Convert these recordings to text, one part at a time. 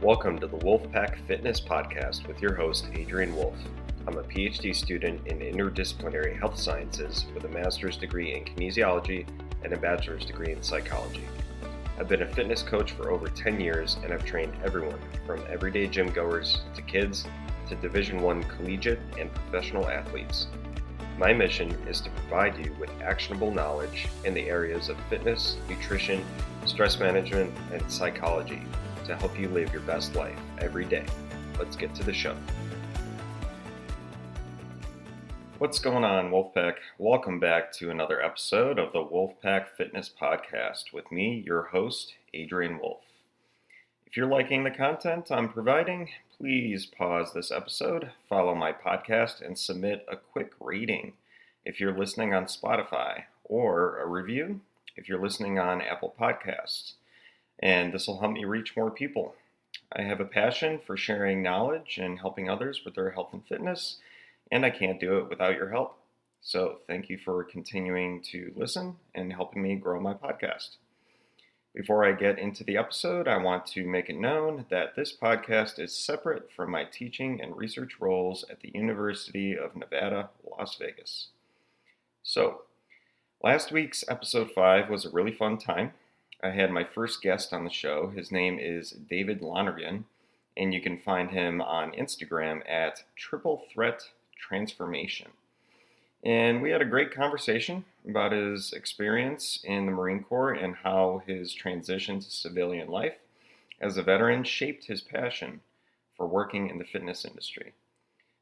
Welcome to the Wolffpack Fitness podcast with your host, Adrian Wolff. I'm a PhD student in interdisciplinary health sciences with a master's degree in kinesiology and a bachelor's degree in psychology. I've been a fitness coach for over 10 years and I've trained everyone from everyday gym goers to kids to Division I collegiate and professional athletes. My mission is to provide you with actionable knowledge in the areas of fitness, nutrition, stress management, and psychology to help you live your best life every day. Let's get to the show. What's going on, Wolffpack? Welcome back to another episode of the Wolffpack Fitness podcast with me, your host, Adrian Wolff. If you're liking the content I'm providing, please pause this episode, follow my podcast, and submit a quick rating if you're listening on Spotify, or a review if you're listening on Apple Podcasts. And this will help me reach more people. I have a passion for sharing knowledge and helping others with their health and fitness, and I can't do it without your help. So thank you for continuing to listen and helping me grow my podcast. Before I get into the episode, I want to make it known that this podcast is separate from my teaching and research roles at the University of Nevada, Las Vegas. So, last week's episode 5 was a really fun time. I had my first guest on the show. His name is David Lonergan, and you can find him on Instagram at Triple Threat Transformation. And we had a great conversation about his experience in the Marine Corps and how his transition to civilian life as a veteran shaped his passion for working in the fitness industry.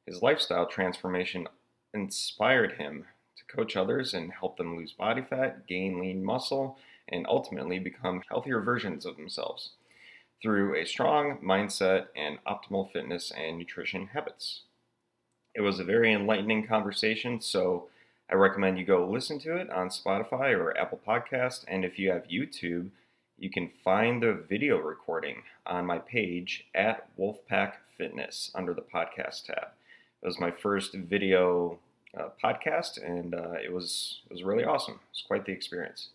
His lifestyle transformation inspired him to coach others and help them lose body fat, gain lean muscle, and ultimately become healthier versions of themselves through a strong mindset and optimal fitness and nutrition habits. It was a very enlightening conversation, so I recommend you go listen to it on Spotify or Apple Podcast, and if you have YouTube, you can find the video recording on my page at Wolffpack Fitness under the podcast tab. It was my first video podcast, and it was really awesome. It was quite the experience.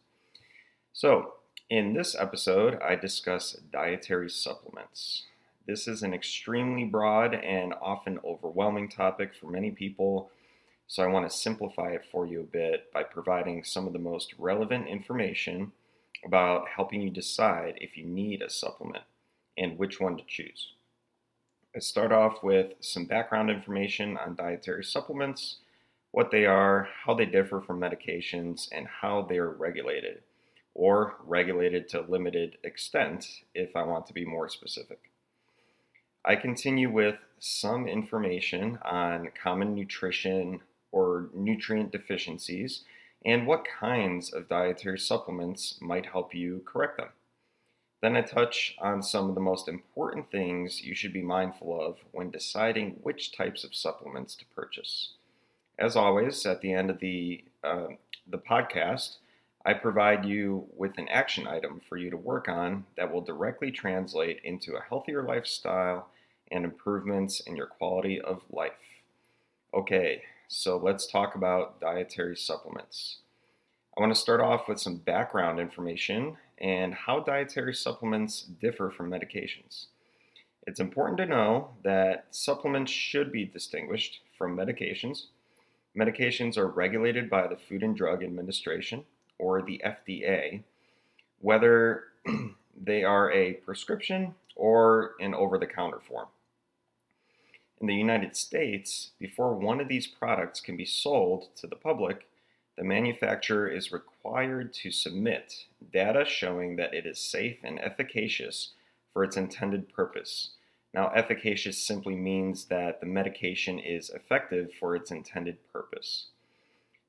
So, in this episode, I discuss dietary supplements. This is an extremely broad and often overwhelming topic for many people, so I want to simplify it for you a bit by providing some of the most relevant information about helping you decide if you need a supplement and which one to choose. I start off with some background information on dietary supplements, what they are, how they differ from medications, and how they are regulated, or regulated to limited extent if I want to be more specific. I continue with some information on common nutrition or nutrient deficiencies and what kinds of dietary supplements might help you correct them. Then I touch on some of the most important things you should be mindful of when deciding which types of supplements to purchase. As always, at the end of the podcast, I provide you with an action item for you to work on that will directly translate into a healthier lifestyle and improvements in your quality of life. Okay, so let's talk about dietary supplements. I want to start off with some background information and how dietary supplements differ from medications. It's important to know that supplements should be distinguished from medications. Medications are regulated by the Food and Drug Administration, or the FDA, whether they are a prescription or an over-the-counter form. In the United States, before one of these products can be sold to the public, the manufacturer is required to submit data showing that it is safe and efficacious for its intended purpose. Now, efficacious simply means that the medication is effective for its intended purpose.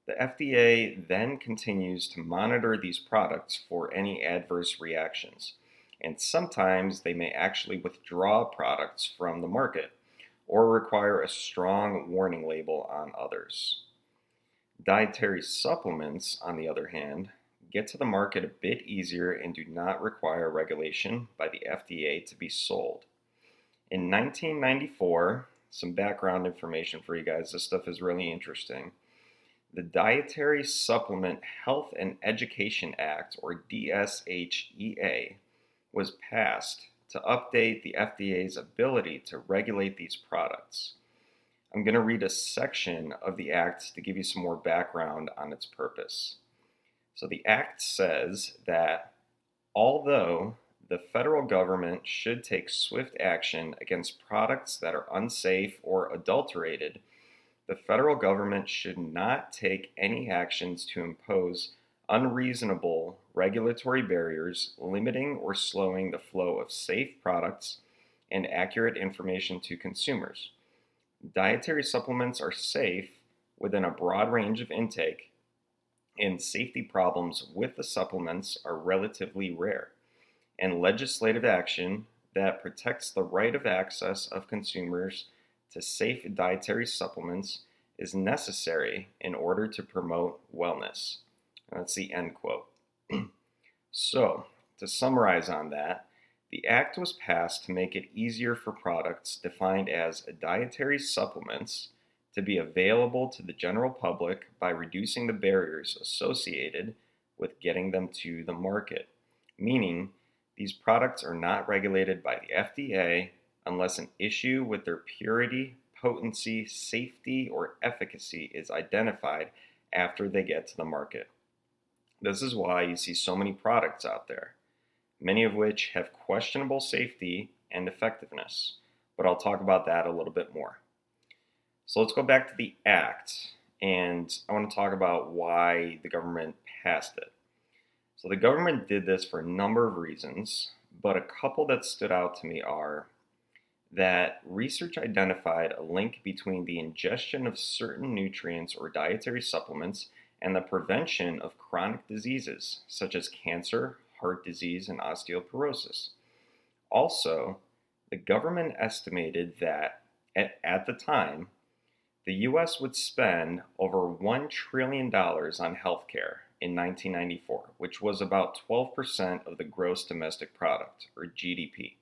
The FDA then continues to monitor these products for any adverse reactions, and sometimes they may actually withdraw products from the market or require a strong warning label on others. Dietary supplements, on the other hand, get to the market a bit easier and do not require regulation by the FDA to be sold. In 1994, some background information for you guys, this stuff is really interesting. The Dietary Supplement Health and Education Act, or DSHEA, was passed to update the FDA's ability to regulate these products. I'm going to read a section of the Act to give you some more background on its purpose. So the Act says that although the federal government should take swift action against products that are unsafe or adulterated, the federal government should not take any actions to impose unreasonable regulatory barriers limiting or slowing the flow of safe products and accurate information to consumers. Dietary supplements are safe within a broad range of intake, and safety problems with the supplements are relatively rare. And legislative action that protects the right of access of consumers to safe dietary supplements is necessary in order to promote wellness. That's the end quote. So, to summarize on that, the Act was passed to make it easier for products defined as dietary supplements to be available to the general public by reducing the barriers associated with getting them to the market, meaning these products are not regulated by the FDA unless an issue with their purity, potency, safety, or efficacy is identified after they get to the market. This is why you see so many products out there, many of which have questionable safety and effectiveness, but I'll talk about that a little bit more. So let's go back to the Act, and I want to talk about why the government passed it. So the government did this for a number of reasons, but a couple that stood out to me are that research identified a link between the ingestion of certain nutrients or dietary supplements and the prevention of chronic diseases such as cancer, heart disease, and osteoporosis. Also, the government estimated that at the time, the U.S. would spend over $1 trillion on healthcare in 1994, which was about 12% of the gross domestic product, or GDP.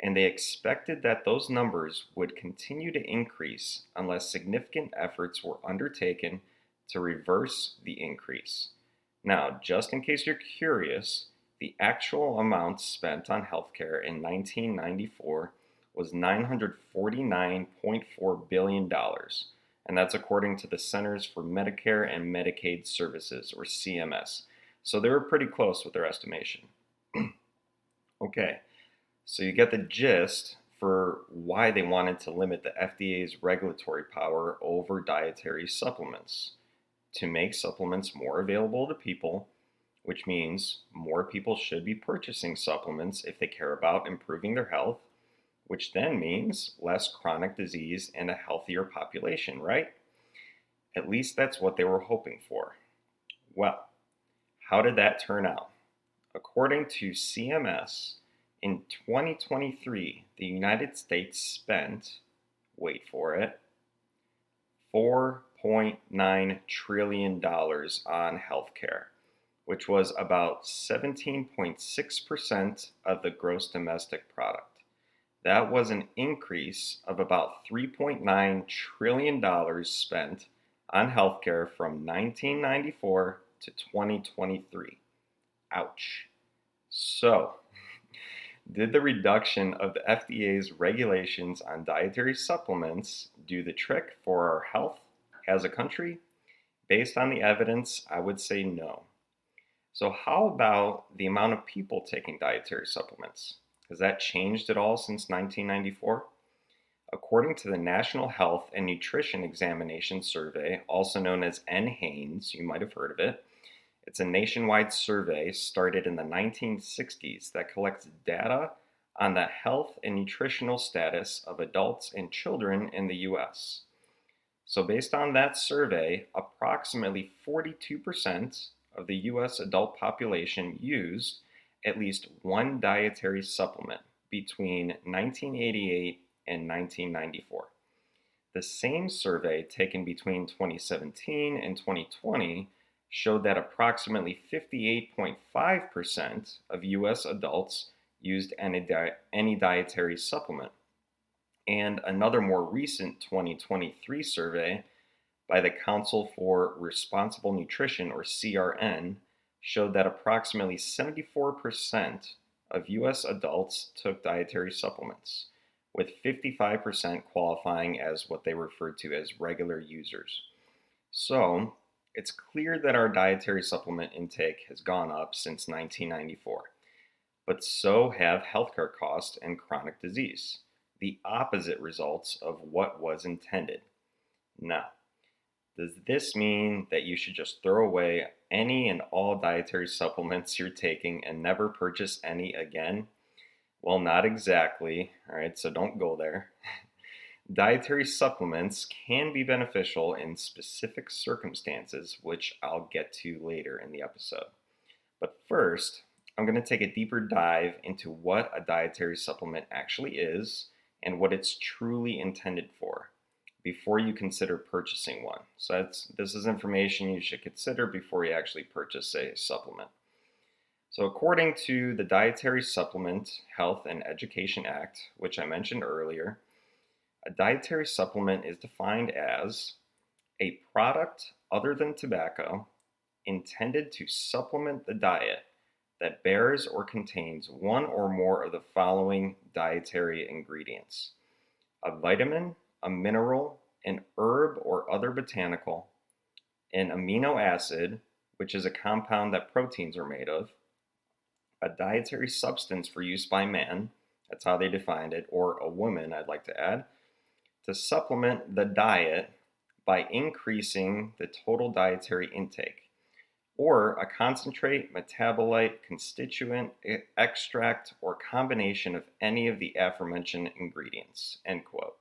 And they expected that those numbers would continue to increase unless significant efforts were undertaken to reverse the increase. Now, just in case you're curious, the actual amount spent on healthcare in 1994 was $949.4 billion, and that's according to the Centers for Medicare and Medicaid Services, or CMS. So they were pretty close with their estimation. Okay, so you get the gist for why they wanted to limit the FDA's regulatory power over dietary supplements, to make supplements more available to people, which means more people should be purchasing supplements if they care about improving their health, which then means less chronic disease and a healthier population, right? At least that's what they were hoping for. Well, how did that turn out? According to CMS, in 2023, the United States spent, wait for it, $4.9 trillion on healthcare, which was about 17.6% of the gross domestic product. That was an increase of about $3.9 trillion spent on healthcare from 1994 to 2023. Ouch. So, did the reduction of the FDA's regulations on dietary supplements do the trick for our health as a country? Based on the evidence, I would say no. So how about the amount of people taking dietary supplements? Has that changed at all since 1994? According to the National Health and Nutrition Examination Survey, also known as NHANES, you might have heard of it, it's a nationwide survey started in the 1960s that collects data on the health and nutritional status of adults and children in the U.S. So based on that survey, approximately 42% of the U.S. adult population used at least one dietary supplement between 1988 and 1994. The same survey taken between 2017 and 2020 showed that approximately 58.5% of U.S. adults used any dietary supplement. And another more recent 2023 survey by the Council for Responsible Nutrition, or CRN, showed that approximately 74% of U.S. adults took dietary supplements, with 55% qualifying as what they referred to as regular users. So, it's clear that our dietary supplement intake has gone up since 1994, but so have healthcare costs and chronic disease, the opposite results of what was intended. Now, does this mean that you should just throw away any and all dietary supplements you're taking and never purchase any again? Well, not exactly. All right, so don't go there. Dietary supplements can be beneficial in specific circumstances, which I'll get to later in the episode. But first, I'm going to take a deeper dive into what a dietary supplement actually is and what it's truly intended for before you consider purchasing one. So this is information you should consider before you actually purchase a supplement. So according to the Dietary Supplement Health and Education Act, which I mentioned earlier, a dietary supplement is defined as a product other than tobacco intended to supplement the diet that bears or contains one or more of the following dietary ingredients: a vitamin, a mineral, an herb or other botanical, an amino acid, which is a compound that proteins are made of, a dietary substance for use by man, that's how they defined it, or a woman, I'd like to add, to supplement the diet by increasing the total dietary intake, or a concentrate, metabolite, constituent, extract, or combination of any of the aforementioned ingredients, end quote.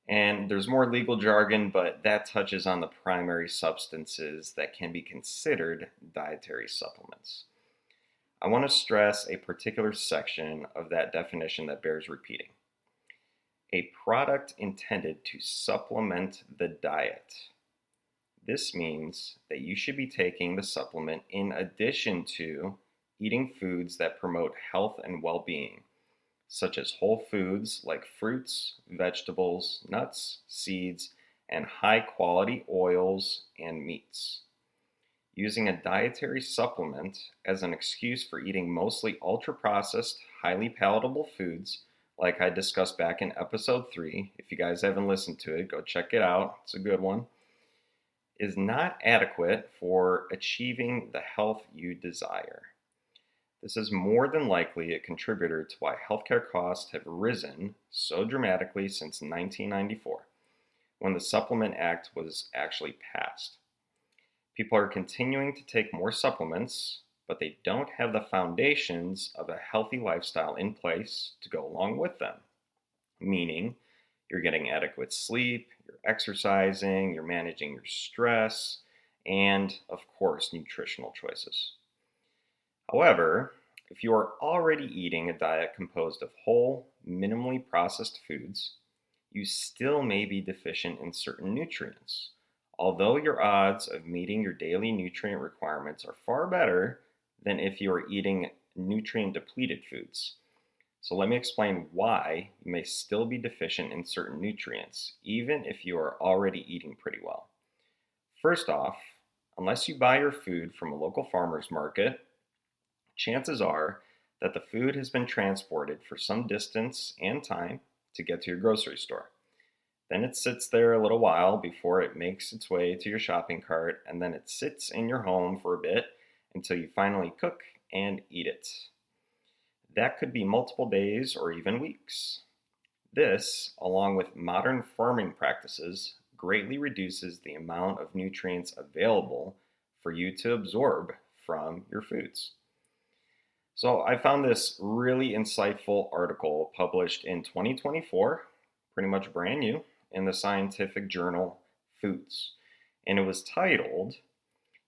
And there's more legal jargon, but that touches on the primary substances that can be considered dietary supplements. I want to stress a particular section of that definition that bears repeating. A product intended to supplement the diet. This means that you should be taking the supplement in addition to eating foods that promote health and well-being, such as whole foods like fruits, vegetables, nuts, seeds, and high-quality oils and meats. Using a dietary supplement as an excuse for eating mostly ultra-processed, highly palatable foods, like I discussed back in episode 3, if you guys haven't listened to it, go check it out, it's a good one, is not adequate for achieving the health you desire. This is more than likely a contributor to why healthcare costs have risen so dramatically since 1994, when the Supplement Act was actually passed. People are continuing to take more supplements, but they don't have the foundations of a healthy lifestyle in place to go along with them. Meaning, you're getting adequate sleep, you're exercising, you're managing your stress, and, of course, nutritional choices. However, if you are already eating a diet composed of whole, minimally processed foods, you still may be deficient in certain nutrients, although your odds of meeting your daily nutrient requirements are far better than if you are eating nutrient-depleted foods. So let me explain why you may still be deficient in certain nutrients, even if you are already eating pretty well. First off, unless you buy your food from a local farmer's market, chances are that the food has been transported for some distance and time to get to your grocery store. Then it sits there a little while before it makes its way to your shopping cart, and then it sits in your home for a bit until you finally cook and eat it. That could be multiple days or even weeks. This, along with modern farming practices, greatly reduces the amount of nutrients available for you to absorb from your foods. So I found this really insightful article published in 2024, pretty much brand new, in the scientific journal Foods. And it was titled,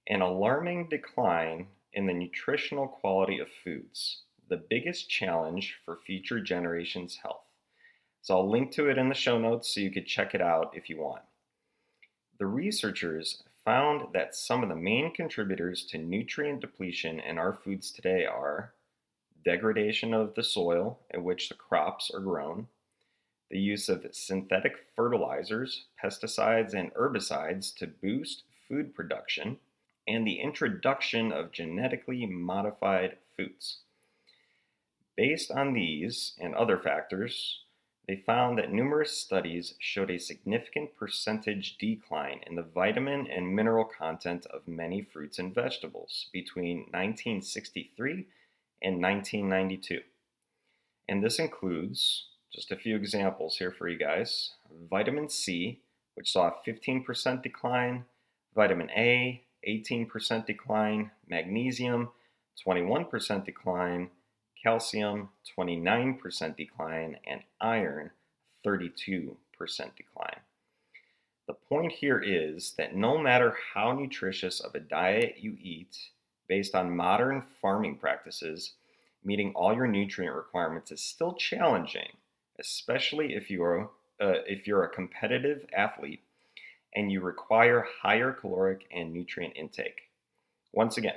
"An Alarming Decline in the Nutritional Quality of Foods, the Biggest Challenge for Future Generations' Health." So I'll link to it in the show notes so you could check it out if you want. The researchers found that some of the main contributors to nutrient depletion in our foods today are degradation of the soil in which the crops are grown, the use of synthetic fertilizers, pesticides, and herbicides to boost food production, and the introduction of genetically modified foods. Based on these and other factors, they found that numerous studies showed a significant percentage decline in the vitamin and mineral content of many fruits and vegetables between 1963 and 1992. And this includes just a few examples here for you guys. Vitamin C, which saw a 15% decline, vitamin A, 18% decline, magnesium, 21% decline, calcium, 29% decline, and iron, 32% decline. The point here is that no matter how nutritious of a diet you eat, based on modern farming practices, meeting all your nutrient requirements is still challenging, especially if you're a competitive athlete and you require higher caloric and nutrient intake. Once again,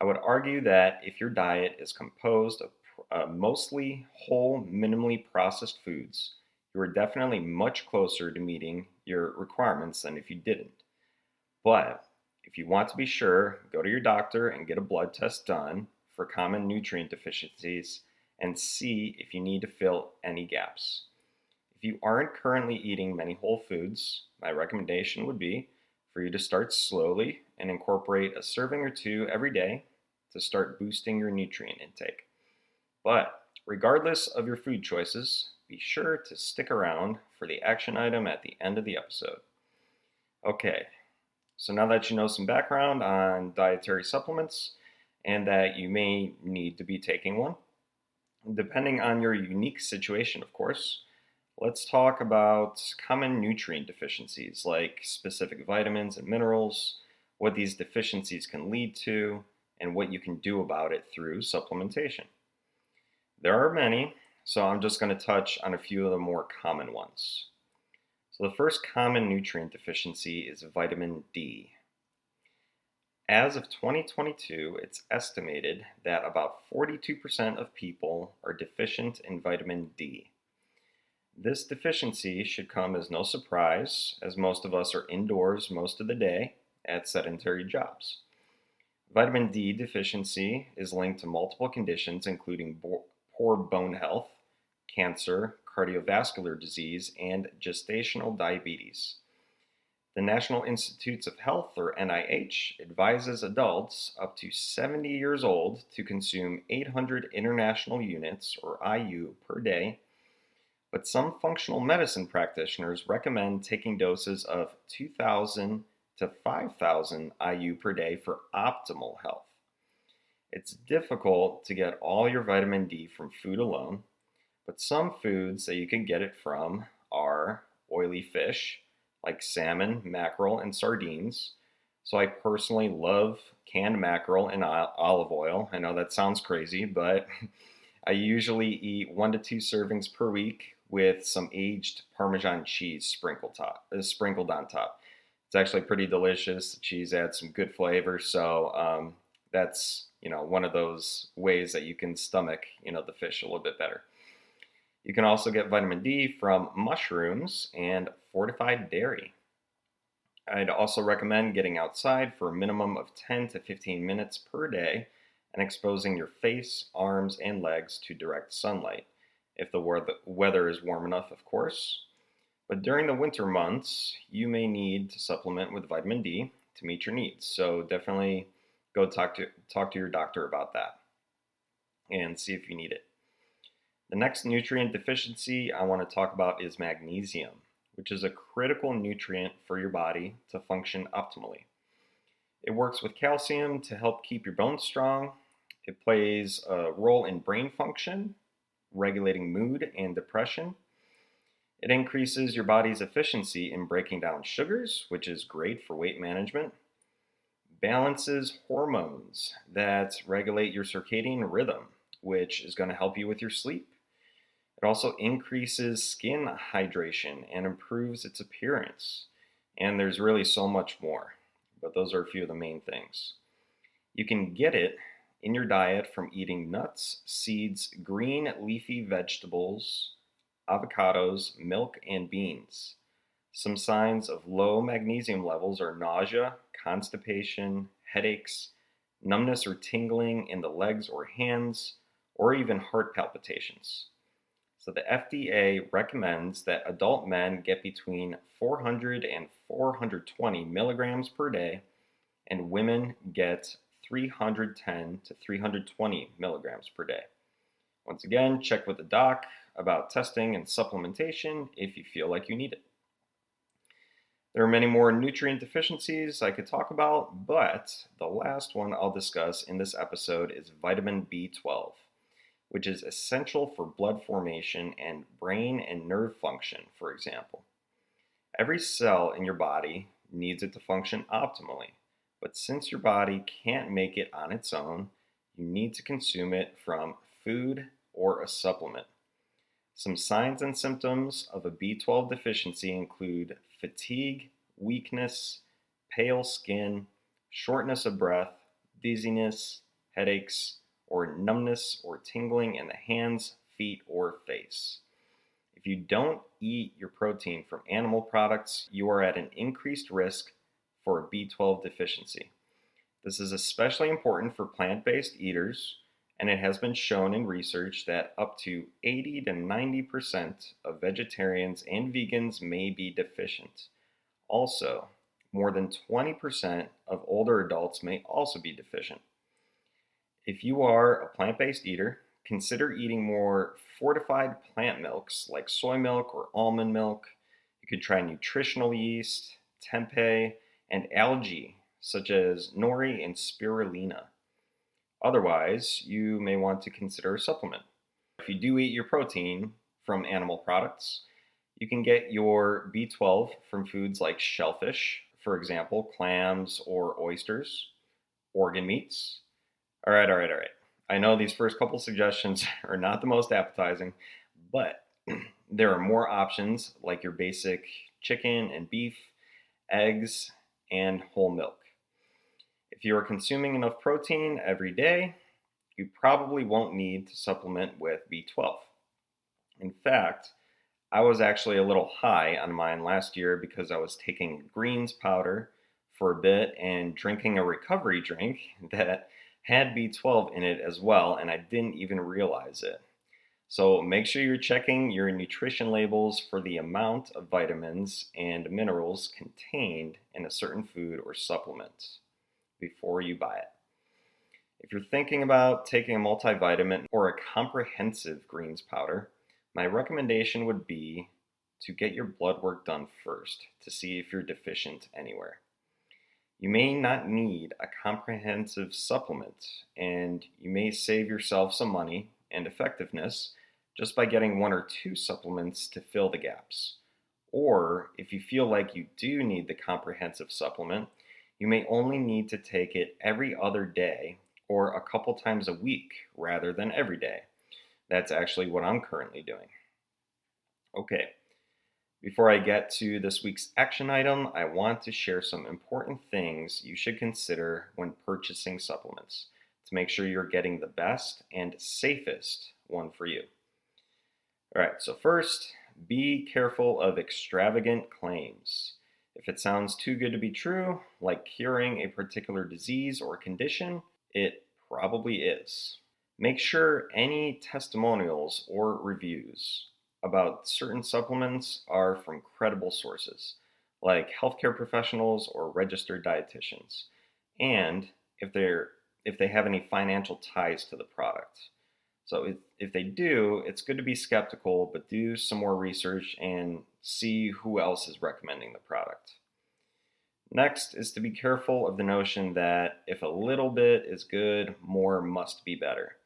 I would argue that if your diet is composed of mostly whole, minimally processed foods, you are definitely much closer to meeting your requirements than if you didn't. But if you want to be sure, go to your doctor and get a blood test done for common nutrient deficiencies and see if you need to fill any gaps. If you aren't currently eating many whole foods, my recommendation would be for you to start slowly and incorporate a serving or two every day to start boosting your nutrient intake. But regardless of your food choices, be sure to stick around for the action item at the end of the episode. Okay, so now that you know some background on dietary supplements and that you may need to be taking one, depending on your unique situation, of course, let's talk about common nutrient deficiencies like specific vitamins and minerals, what these deficiencies can lead to, and what you can do about it through supplementation. There are many, so I'm just going to touch on a few of the more common ones. So the first common nutrient deficiency is vitamin D. As of 2022, it's estimated that about 42% of people are deficient in vitamin D. This deficiency should come as no surprise, as most of us are indoors most of the day at sedentary jobs. Vitamin D deficiency is linked to multiple conditions, including poor bone health, cancer, cardiovascular disease, and gestational diabetes. The National Institutes of Health, or NIH, advises adults up to 70 years old to consume 800 international units, or IU, per day, but some functional medicine practitioners recommend taking doses of 2,000 to 5,000 IU per day for optimal health. It's difficult to get all your vitamin D from food alone, but some foods that you can get it from are oily fish, like salmon, mackerel, and sardines. So I personally love canned mackerel and olive oil. I know that sounds crazy, but I usually eat 1 to 2 servings per week with some aged Parmesan cheese sprinkled on top. It's actually pretty delicious. The cheese adds some good flavor, so that's one of those ways that you can stomach the fish a little bit better. You can also get vitamin D from mushrooms and fortified dairy. I'd also recommend getting outside for a minimum of 10 to 15 minutes per day and exposing your face, arms, and legs to direct sunlight, if the weather is warm enough, of course. But during the winter months, you may need to supplement with vitamin D to meet your needs. So definitely go talk to your doctor about that and see if you need it. The next nutrient deficiency I want to talk about is magnesium, which is a critical nutrient for your body to function optimally. It works with calcium to help keep your bones strong. It plays a role in brain function, regulating mood and depression. It increases your body's efficiency in breaking down sugars, which is great for weight management. Balances hormones that regulate your circadian rhythm, which is going to help you with your sleep. It also increases skin hydration and improves its appearance. And there's really so much more, but those are a few of the main things. You can get it in your diet from eating nuts, seeds, green leafy vegetables, avocados, milk, and beans. Some signs of low magnesium levels are nausea, constipation, headaches, numbness or tingling in the legs or hands, or even heart palpitations. So the FDA recommends that adult men get between 400 and 420 milligrams per day, and women get 310 to 320 milligrams per day. Once again, check with the doc about testing and supplementation if you feel like you need it. There are many more nutrient deficiencies I could talk about, but the last one I'll discuss in this episode is vitamin B12, which is essential for blood formation and brain and nerve function, for example. Every cell in your body needs it to function optimally, but since your body can't make it on its own, you need to consume it from food or a supplement. Some signs and symptoms of a B12 deficiency include fatigue, weakness, pale skin, shortness of breath, dizziness, headaches, or numbness or tingling in the hands, feet, or face. If you don't eat your protein from animal products, you are at an increased risk for a B12 deficiency. This is especially important for plant-based eaters, and it has been shown in research that up to 80 to 90% of vegetarians and vegans may be deficient. Also, more than 20% of older adults may also be deficient. If you are a plant-based eater, consider eating more fortified plant milks like soy milk or almond milk. You could try nutritional yeast, tempeh, and algae such as nori and spirulina. Otherwise, you may want to consider a supplement. If you do eat your protein from animal products, you can get your B12 from foods like shellfish, for example, clams or oysters, organ meats. All right. I know these first couple suggestions are not the most appetizing, but there are more options like your basic chicken and beef, eggs, and whole milk. If you are consuming enough protein every day, you probably won't need to supplement with B12. In fact, I was actually a little high on mine last year because I was taking greens powder for a bit and drinking a recovery drink that had B12 in it as well, and I didn't even realize it. So make sure you're checking your nutrition labels for the amount of vitamins and minerals contained in a certain food or supplement before you buy it. If you're thinking about taking a multivitamin or a comprehensive greens powder, my recommendation would be to get your blood work done first to see if you're deficient anywhere. You may not need a comprehensive supplement, and you may save yourself some money and effectiveness just by getting one or two supplements to fill the gaps. Or if you feel like you do need the comprehensive supplement, you may only need to take it every other day or a couple times a week rather than every day. That's actually what I'm currently doing. Okay, before I get to this week's action item, I want to share some important things you should consider when purchasing supplements to make sure you're getting the best and safest one for you. All right, so first, be careful of extravagant claims. If it sounds too good to be true, like curing a particular disease or condition, it probably is. Make sure any testimonials or reviews about certain supplements are from credible sources, like healthcare professionals or registered dietitians, and if they have any financial ties to the product. So if they do, it's good to be skeptical, but do some more research and see who else is recommending the product. Next is to be careful of the notion that if a little bit is good, more must be better.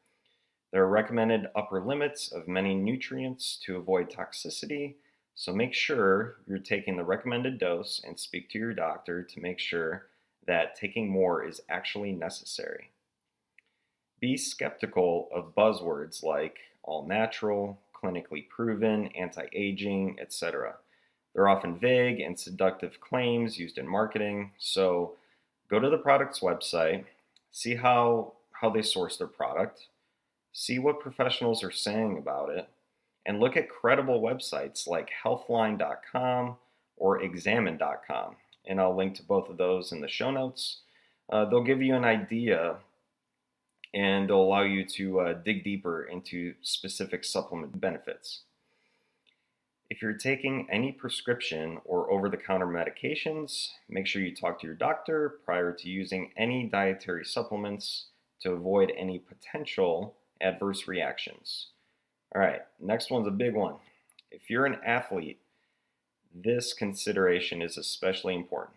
There are recommended upper limits of many nutrients to avoid toxicity, so make sure you're taking the recommended dose and speak to your doctor to make sure that taking more is actually necessary. Be skeptical of buzzwords like all natural, clinically proven, anti-aging, etc. They're often vague and seductive claims used in marketing, so go to the product's website, see how they source their product, see what professionals are saying about it, and look at credible websites like healthline.com or examine.com, and I'll link to both of those in the show notes. They'll give you an idea and they'll allow you to dig deeper into specific supplement benefits. If you're taking any prescription or over-the-counter medications, make sure you talk to your doctor prior to using any dietary supplements to avoid any potential adverse reactions. All right, next one's a big one. If you're an athlete, this consideration is especially important,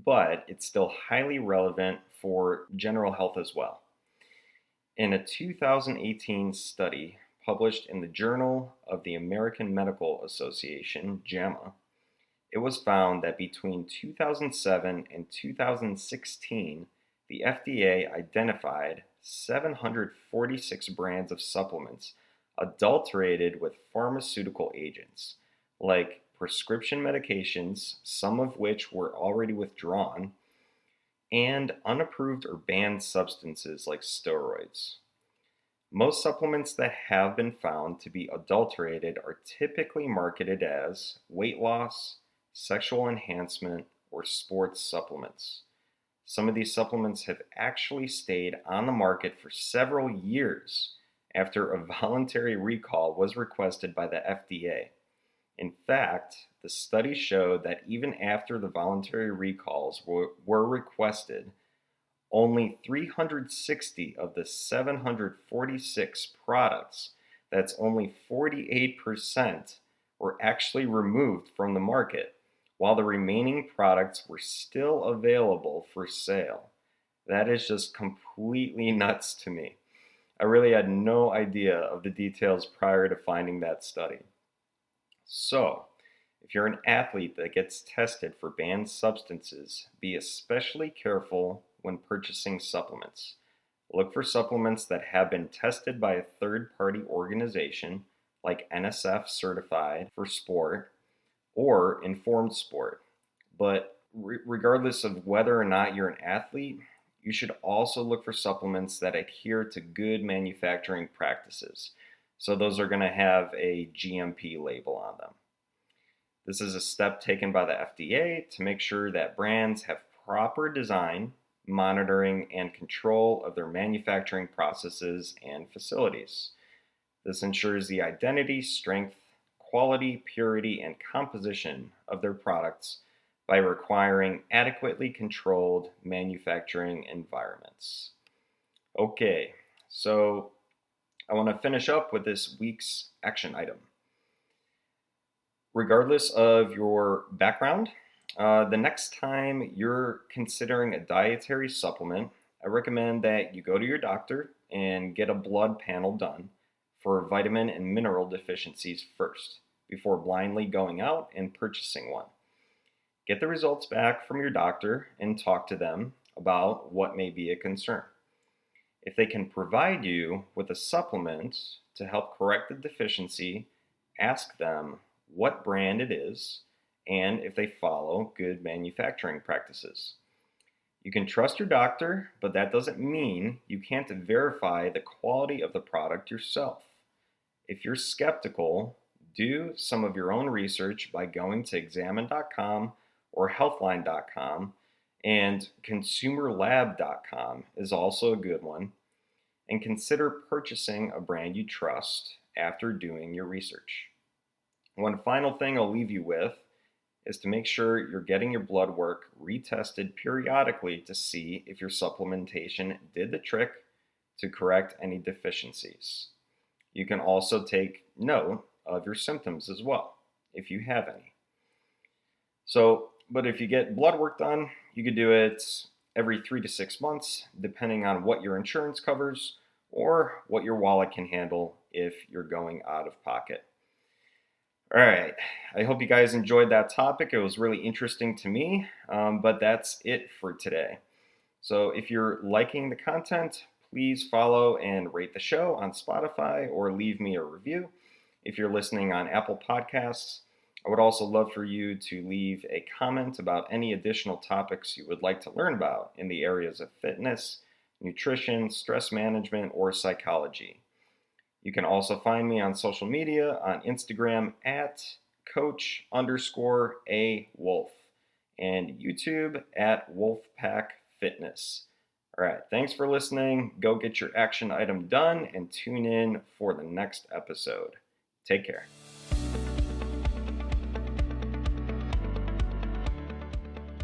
but it's still highly relevant for general health as well. In a 2018 study published in the Journal of the American Medical Association, JAMA, it was found that between 2007 and 2016, the FDA identified 746 brands of supplements adulterated with pharmaceutical agents, like prescription medications, some of which were already withdrawn, and unapproved or banned substances like steroids. Most supplements that have been found to be adulterated are typically marketed as weight loss, sexual enhancement, or sports supplements. Some of these supplements have actually stayed on the market for several years after a voluntary recall was requested by the FDA. In fact, the study showed that even after the voluntary recalls were requested, only 360 of the 746 products, that's only 48%, were actually removed from the market, while the remaining products were still available for sale. That is just completely nuts to me. I really had no idea of the details prior to finding that study. So, if you're an athlete that gets tested for banned substances, be especially careful when purchasing supplements. Look for supplements that have been tested by a third-party organization like NSF Certified for Sport or Informed Sport. But regardless of whether or not you're an athlete, you should also look for supplements that adhere to good manufacturing practices. So those are going to have a GMP label on them. This is a step taken by the FDA to make sure that brands have proper design, monitoring, and control of their manufacturing processes and facilities. This ensures the identity, strength, quality, purity, and composition of their products by requiring adequately controlled manufacturing environments. Okay, so I want to finish up with this week's action item. Regardless of your background, the next time you're considering a dietary supplement, I recommend that you go to your doctor and get a blood panel done for vitamin and mineral deficiencies first, before blindly going out and purchasing one. Get the results back from your doctor and talk to them about what may be a concern. If they can provide you with a supplement to help correct the deficiency, ask them what brand it is and if they follow good manufacturing practices. You can trust your doctor, but that doesn't mean you can't verify the quality of the product yourself. If you're skeptical, do some of your own research by going to examine.com or healthline.com, and consumerlab.com is also a good one, and consider purchasing a brand you trust after doing your research. One final thing I'll leave you with is to make sure you're getting your blood work retested periodically to see if your supplementation did the trick to correct any deficiencies. You can also take note of your symptoms as well, if you have any. But if you get blood work done, you could do it every 3 to 6 months, depending on what your insurance covers or what your wallet can handle if you're going out of pocket. All right, I hope you guys enjoyed that topic. It was really interesting to me, but that's it for today. So if you're liking the content, please follow and rate the show on Spotify or leave me a review. If you're listening on Apple Podcasts, I would also love for you to leave a comment about any additional topics you would like to learn about in the areas of fitness, nutrition, stress management, or psychology. You can also find me on social media on Instagram at coach_A Wolf and YouTube at Wolffpack Fitness. All right, thanks for listening. Go get your action item done and tune in for the next episode. Take care.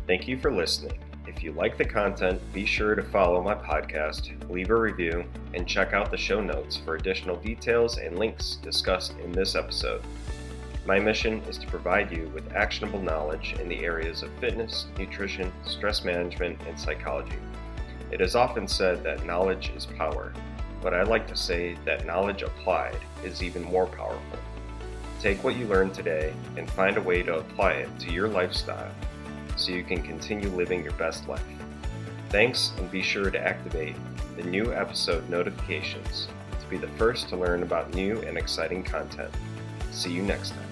Thank you for listening. If you like the content, be sure to follow my podcast, leave a review, and check out the show notes for additional details and links discussed in this episode. My mission is to provide you with actionable knowledge in the areas of fitness, nutrition, stress management, and psychology. It is often said that knowledge is power, but I like to say that knowledge applied is even more powerful. Take what you learned today and find a way to apply it to your lifestyle so you can continue living your best life. Thanks, and be sure to activate the new episode notifications to be the first to learn about new and exciting content. See you next time.